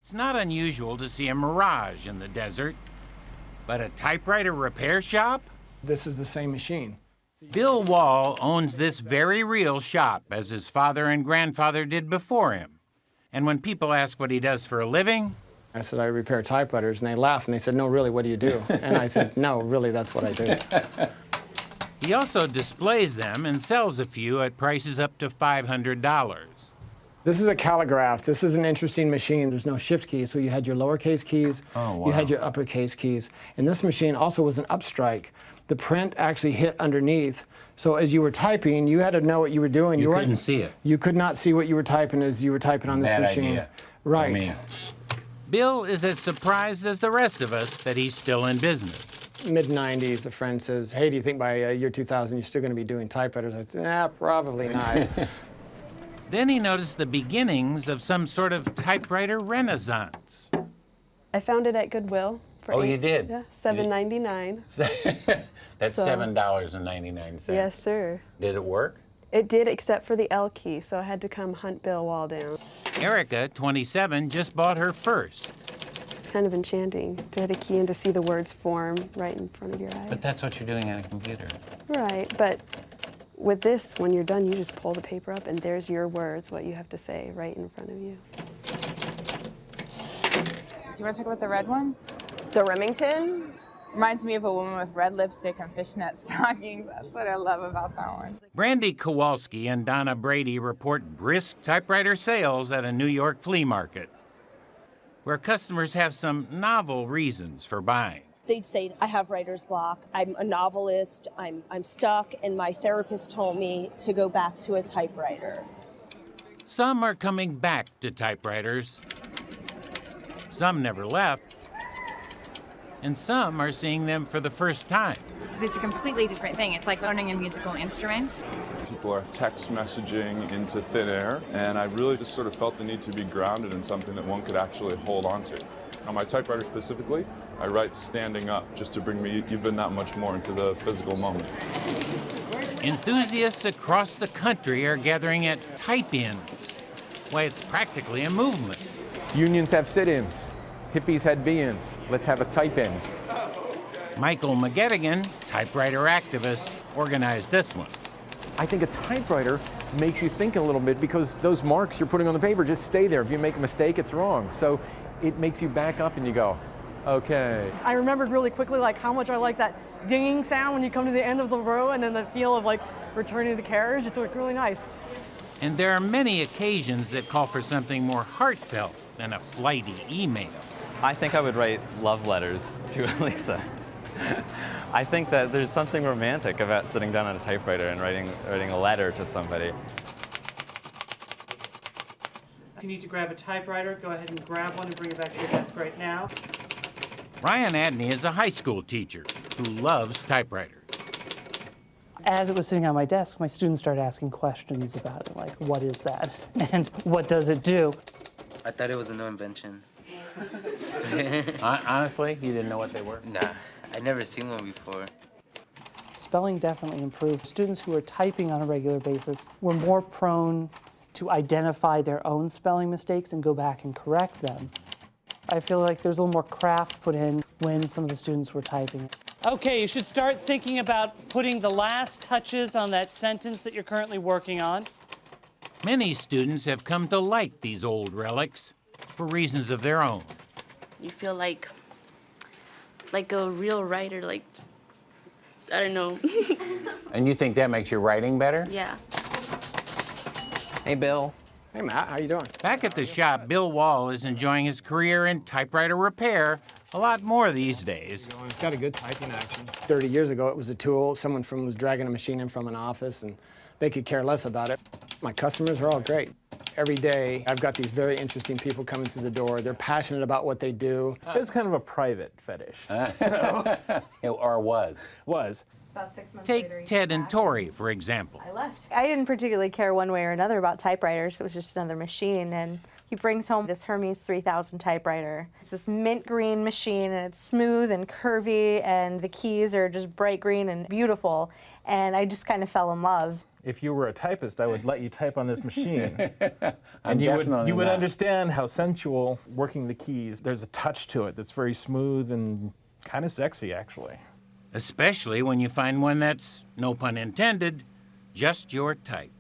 It's not unusual to see a mirage in the desert, but a typewriter repair shop? This is the same machine. Bill Wall owns this very real shop, as his father and grandfather did before him. And when people ask what he does for a living, I said, I repair typewriters, and they laughed, and they said, no, really, what do you do? And I said, no, really, that's what I do. he also displays them and sells a few at prices up to $500. This is a calligraph. This is an interesting machine. There's no shift key, so you had your lowercase keys, you had your uppercase keys. And this machine also was an upstrike. The print actually hit underneath, so as you were typing, you had to know what you were doing. You couldn't see it. You could not see what you were typing as you were typing on this Bad machine. Idea. Right. Bill is as surprised as the rest of us that he's still in business. Mid-90s, a friend says, hey, do you think by year 2000 you're still going to be doing typewriters? I said, probably not. Then he noticed the beginnings of some sort of typewriter renaissance. I found it at Goodwill. You did? Yeah, $7.99. That's $7.99. Yes, sir. Did it work? It did, except for the L key, so I had to come hunt Bill Wall down. Erica, 27, just bought her first. It's kind of enchanting to hit a key and to see the words form right in front of your eyes. But that's what you're doing on a computer. Right, but with this, when you're done, you just pull the paper up and there's your words, what you have to say right in front of you. Do you want to talk about the red one? The Remington? Reminds me of a woman with red lipstick and fishnet stockings. That's what I love about that one. Brandy Kowalski and Donna Brady report brisk typewriter sales at a New York flea market, where customers have some novel reasons for buying. They'd say, I have writer's block, I'm a novelist, I'm stuck, and my therapist told me to go back to a typewriter. Some are coming back to typewriters. Some never left. And some are seeing them for the first time. It's a completely different thing. It's like learning a musical instrument. People are text messaging into thin air, and I really just sort of felt the need to be grounded in something that one could actually hold on to. On my typewriter specifically, I write standing up just to bring me even that much more into the physical moment. Enthusiasts across the country are gathering at type-ins. Why, it's practically a movement. Unions have sit-ins. Hippies had be-ins. Let's have a type-in. Michael McGettigan, typewriter activist, organized this one. I think a typewriter makes you think a little bit because those marks you're putting on the paper just stay there. If you make a mistake, it's wrong. So it makes you back up and you go, okay. I remembered really quickly like how much I like that dinging sound when you come to the end of the row and then the feel of like returning to the carriage. It's like really nice. And there are many occasions that call for something more heartfelt than a flighty email. I think I would write love letters to Elisa. I think that there's something romantic about sitting down on a typewriter and writing a letter to somebody. If you need to grab a typewriter, go ahead and grab one and bring it back to your desk right now. Ryan Adney is a high school teacher who loves typewriters. As it was sitting on my desk, my students started asking questions about it, like, what is that? And what does it do? I thought it was a new invention. Honestly, you didn't know what they were? Nah, I'd never seen one before. Spelling definitely improved. Students who are typing on a regular basis were more prone to identify their own spelling mistakes and go back and correct them. I feel like there's a little more craft put in when some of the students were typing. Okay, you should start thinking about putting the last touches on that sentence that you're currently working on. Many students have come to like these old relics for reasons of their own. You feel like a real writer, like, I don't know. And you think that makes your writing better? Yeah. Hey, Bill. Hey, Matt, how you doing? Back at the shop, Bill Wall is enjoying his career in typewriter repair a lot more these days. It's got a good typing action. 30 years ago, it was a tool. Someone was dragging a machine in from an office, and they could care less about it. My customers are all great. Every day, I've got these very interesting people coming through the door. They're passionate about what they do. It's kind of a private fetish. Or was. About 6 months Take later, Ted and Tori, for example. I left. I didn't particularly care one way or another about typewriters. It was just another machine. And he brings home this Hermes 3000 typewriter. It's this mint green machine, and it's smooth and curvy, and the keys are just bright green and beautiful. And I just kind of fell in love. If you were a typist, I would let you type on this machine. I'm and you definitely would not. understand how sensual working the keys. There's a touch to it that's very smooth and kind of sexy, actually. Especially when you find one that's, no pun intended, just your type.